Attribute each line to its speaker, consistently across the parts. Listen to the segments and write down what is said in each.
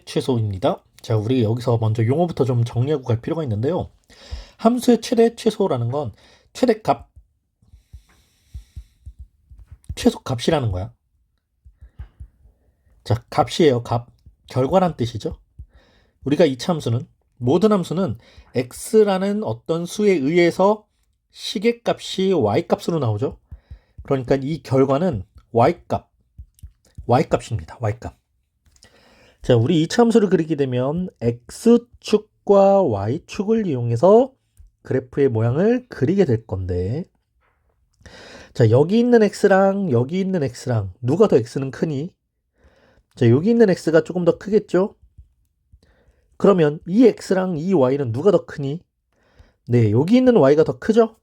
Speaker 1: 최소입니다. 자, 우리 여기서 먼저 용어부터 좀 정리하고 갈 필요가 있는데요. 함수의 최대 최소라는 건 최대값, 최소값이라는 거야. 자, 값이에요, 값. 결과란 뜻이죠. 우리가 이차 함수는, 모든 함수는 x라는 어떤 수에 의해서 시계값이 y값으로 나오죠. 그러니까 이 결과는 y값입니다. y값. 자, 우리 이차 함수를 그리게 되면 x축과 y축을 이용해서 그래프의 모양을 그리게 될 건데, 자, 여기 있는 x랑 여기 있는 x랑 누가 더 x는 크니? 자, 여기 있는 x가 조금 더 크겠죠? 그러면 이 x랑 이 y는 누가 더 크니? 네, 여기 있는 y가 더 크죠?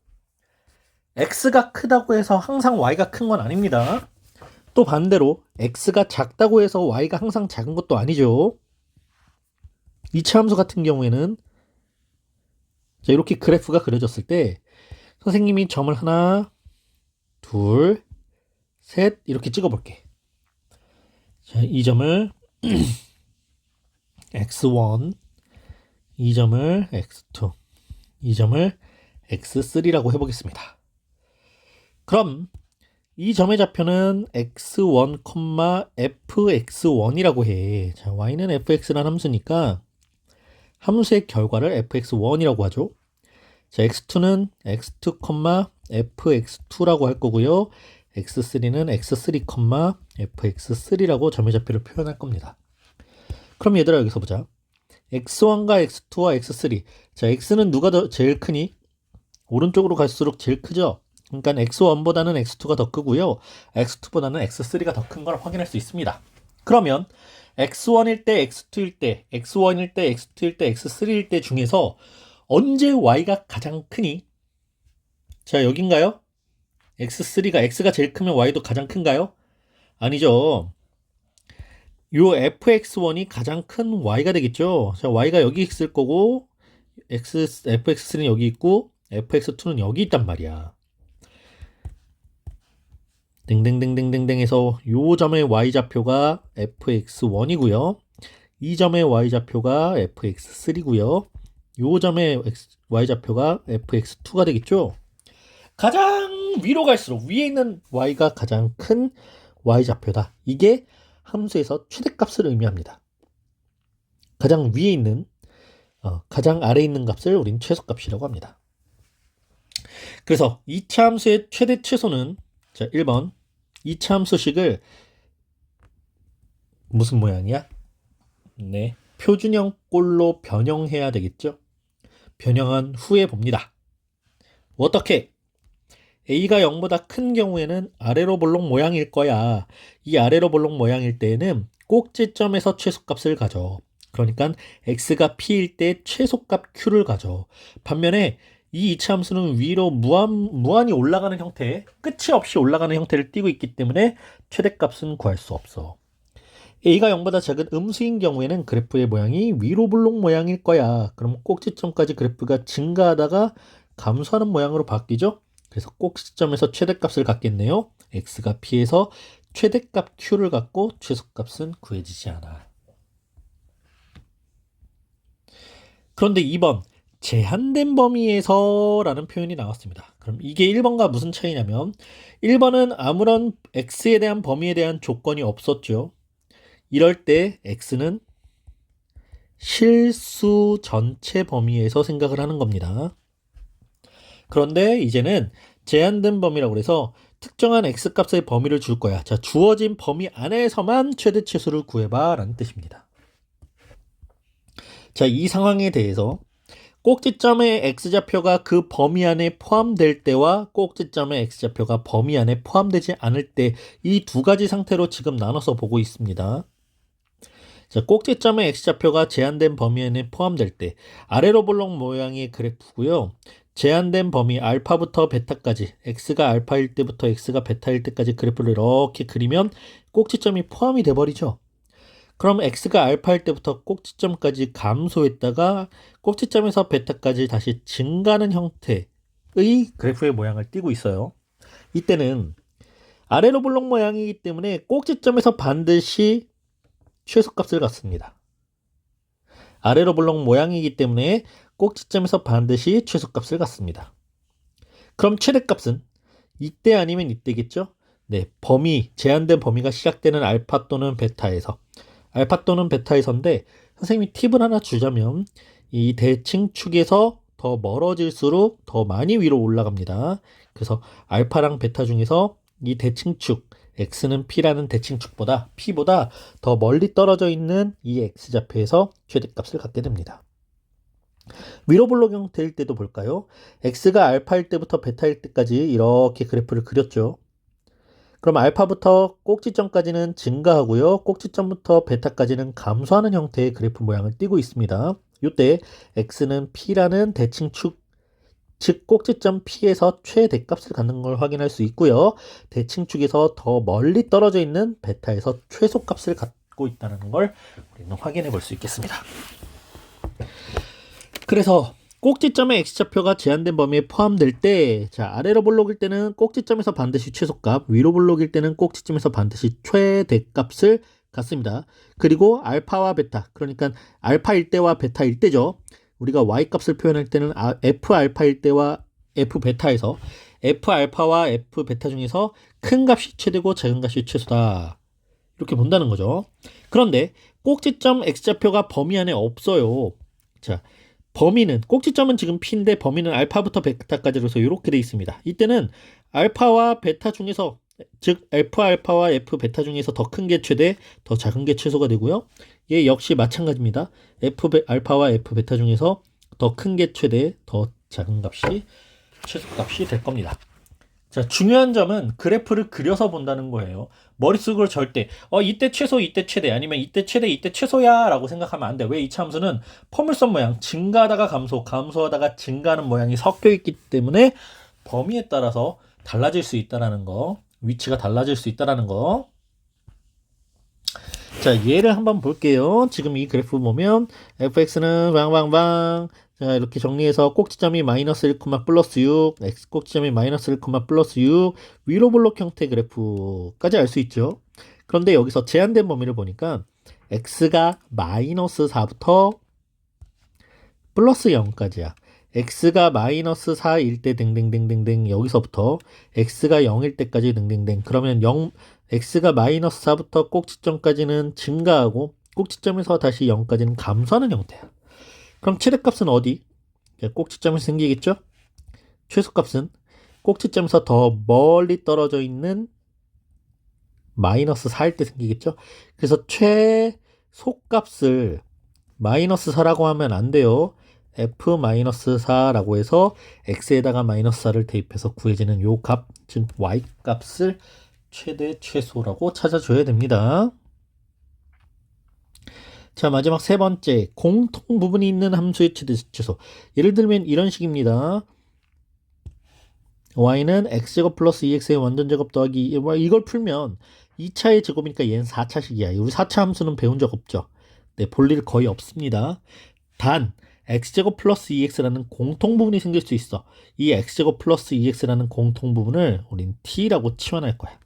Speaker 1: x가 크다고 해서 항상 y가 큰 건 아닙니다. 또 반대로 x가 작다고 해서 y가 항상 작은 것도 아니죠. 이차 함수 같은 경우에는 자, 이렇게 그래프가 그려졌을 때 선생님이 점을 하나, 둘, 셋 이렇게 찍어볼게. 자, 이 점을 x1, 이 점을 x2, 이 점을 x3라고 해보겠습니다. 그럼 이 점의 좌표는 x1, fx1이라고 해. 자, y는 fx라는 함수니까 함수의 결과를 fx1이라고 하죠. 자, x2는 x2, fx2라고 할 거고요. x3는 x3, fx3라고 점의 좌표를 표현할 겁니다. 그럼 얘들아 여기서 보자. x1과 x2와 x3. 자, x는 누가 더 제일 크니? 오른쪽으로 갈수록 제일 크죠? 그러니까 x1보다는 x2가 더 크고요. x2보다는 x3가 더 큰 걸 확인할 수 있습니다. 그러면 x1일 때, x2일 때, x1일 때, x2일 때, x3일 때 중에서 언제 y가 가장 크니? 자, 여긴가요? x3가 x가 제일 크면 y도 가장 큰가요? 아니죠. 요 fx1이 가장 큰 y가 되겠죠. 자, y가 여기 있을 거고 fx3는 여기 있고 fx2는 여기 있단 말이야. 땡땡땡땡땡땡해서 요 점의 y좌표가 fx1이고요. 이 점의 y좌표가 fx3고요. 요 점의 y좌표가 fx2가 되겠죠. 가장 위로 갈수록 위에 있는 y가 가장 큰 y좌표다. 이게 함수에서 최대값을 의미합니다. 가장 위에 있는 가장 아래에 있는 값을 우린 최소값이라고 합니다. 그래서 2차 함수의 최대 최소는 자, 1번 2차 함수식을 무슨 모양이야? 네, 표준형 꼴로 변형해야 되겠죠? 변형한 후에 봅니다. 어떻게? a가 0보다 큰 경우에는 아래로 볼록 모양일 거야. 이 아래로 볼록 모양일 때에는 꼭지점에서 최소값을 가져. 그러니까 x가 p일 때 최소값 q를 가져. 반면에 이 2차 함수는 위로 무한히 올라가는 형태, 끝이 없이 올라가는 형태를 띠고 있기 때문에 최대값은 구할 수 없어. a가 0보다 작은 음수인 경우에는 그래프의 모양이 위로 볼록 모양일 거야. 그럼 꼭지점까지 그래프가 증가하다가 감소하는 모양으로 바뀌죠? 그래서 꼭지점에서 최대값을 갖겠네요. x가 p에서 최대값 q를 갖고 최소값은 구해지지 않아. 그런데 2번 제한된 범위에서 라는 표현이 나왔습니다. 그럼 이게 1번과 무슨 차이냐면 1번은 아무런 x에 대한 범위에 대한 조건이 없었죠. 이럴 때 x는 실수 전체 범위에서 생각을 하는 겁니다. 그런데 이제는 제한된 범위라고 해서 특정한 x값의 범위를 줄 거야. 자, 주어진 범위 안에서만 최대 최소를 구해봐 라는 뜻입니다. 자, 이 상황에 대해서 꼭지점의 x좌표가 그 범위 안에 포함될 때와 꼭지점의 x좌표가 범위 안에 포함되지 않을 때 이 두 가지 상태로 지금 나눠서 보고 있습니다. 자, 꼭지점의 x좌표가 제한된 범위 안에 포함될 때 아래로 볼록 모양의 그래프고요. 제한된 범위 알파부터 베타까지 x가 알파일 때부터 x가 베타일 때까지 그래프를 이렇게 그리면 꼭지점이 포함이 돼버리죠. 그럼 x가 알파일 때부터 꼭지점까지 감소했다가 꼭지점에서 베타까지 다시 증가하는 형태의 그래프의 모양을 띠고 있어요. 이때는 아래로 볼록 모양이기 때문에 꼭지점에서 반드시 최소값을 갖습니다. 아래로 블록 모양이기 때문에 꼭지점에서 반드시 최소값을 갖습니다. 그럼 최대값은 이때 아니면 이때겠죠? 네, 제한된 범위가 시작되는 알파 또는 베타에서인데 선생님이 팁을 하나 주자면 이 대칭축에서 더 멀어질수록 더 많이 위로 올라갑니다. 그래서 알파랑 베타 중에서 이 대칭축 x는 p라는 대칭축보다 p보다 더 멀리 떨어져 있는 이 x좌표에서 최대값을 갖게 됩니다. 위로 블록 형태일 때도 볼까요? x가 알파일 때부터 베타일 때까지 이렇게 그래프를 그렸죠. 그럼 알파부터 꼭지점까지는 증가하고요. 꼭지점부터 베타까지는 감소하는 형태의 그래프 모양을 띠고 있습니다. 이때 x는 p라는 대칭축, 즉 꼭지점 P에서 최대값을 갖는 걸 확인할 수 있고요. 대칭축에서 더 멀리 떨어져 있는 베타에서 최소값을 갖고 있다는 걸 우리는 확인해 볼 수 있겠습니다. 그래서 꼭지점의 x좌표가 제한된 범위에 포함될 때, 자, 아래로 블록일 때는 꼭지점에서 반드시 최소값, 위로 블록일 때는 꼭지점에서 반드시 최대값을 갖습니다. 그리고 알파와 베타, 그러니까 알파일 때와 베타일 때죠. 우리가 y값을 표현할 때는 f알파일 때와 f베타에서 f알파와 f베타 중에서 큰 값이 최대고 작은 값이 최소다. 이렇게 본다는 거죠. 그런데 꼭지점 x좌표가 범위 안에 없어요. 자, 꼭지점은 지금 p인데 범위는 알파부터 베타까지로서 이렇게 돼 있습니다. 이때는 알파와 베타 중에서, 즉 f알파와 f베타 중에서 더 큰 게 최대, 더 작은 게 최소가 되고요. 얘 역시 마찬가지입니다. f알파와 f베타 중에서 더 큰 게 최대, 더 작은 값이 최소값이 될 겁니다. 자, 중요한 점은 그래프를 그려서 본다는 거예요. 머릿속으로 절대 이때 최소, 이때 최대, 아니면 이때 최대, 이때 최소야 라고 생각하면 안 돼. 왜? 이 함수는 포물선 모양, 증가하다가 감소하다가 증가하는 모양이 섞여 있기 때문에 범위에 따라서 달라질 수 있다는 거, 위치가 달라질 수 있다는 거. 자, 얘를 한번 볼게요. 지금 이 그래프 보면 fx는 방방방, 자, 이렇게 정리해서 꼭지점이 마이너스 1, 플러스 6, x 꼭지점이 마이너스 1, 플러스 6, 위로 블록 형태 그래프까지 알 수 있죠. 그런데 여기서 제한된 범위를 보니까 x가 마이너스 4부터 플러스 0까지야. x가 마이너스 4일 때 댕댕댕댕댕, 여기서부터 x가 0일 때까지 댕댕댕. 그러면 x가 마이너스 4부터 꼭지점까지는 증가하고 꼭지점에서 다시 0까지는 감소하는 형태야. 그럼 최대값은 어디? 꼭지점에서 생기겠죠? 최소값은 꼭지점에서 더 멀리 떨어져 있는 마이너스 4일 때 생기겠죠? 그래서 최소값을 마이너스 4라고 하면 안 돼요. f-4라고 해서 x에다가 마이너스 4를 대입해서 구해지는 요 값, 즉 y값을 최대 최소라고 찾아줘야 됩니다. 자, 마지막 세 번째, 공통 부분이 있는 함수의 최대 최소. 예를 들면 이런 식입니다. y는 x제곱 플러스 2x의 완전제곱 더하기 이걸 풀면 2차의 제곱이니까 얘는 4차식이야. 우리 4차 함수는 배운 적 없죠. 네, 볼 일 거의 없습니다. 단 x제곱 플러스 2x라는 공통 부분이 생길 수 있어. 이 x제곱 플러스 2x라는 공통 부분을 우린 t라고 치환할 거야.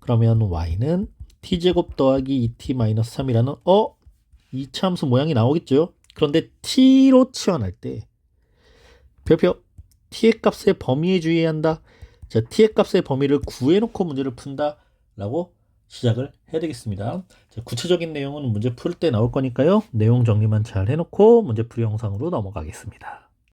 Speaker 1: 그러면 y는 t제곱 더하기 2t-3이라는 2차 함수 모양이 나오겠죠. 그런데 t로 치환할 때 별표 t의 값의 범위에 주의해야 한다. 자, t의 값의 범위를 구해놓고 문제를 푼다 라고 시작을 해야 되겠습니다. 자, 구체적인 내용은 문제 풀 때 나올 거니까요. 내용 정리만 잘 해놓고 문제 풀이 영상으로 넘어가겠습니다.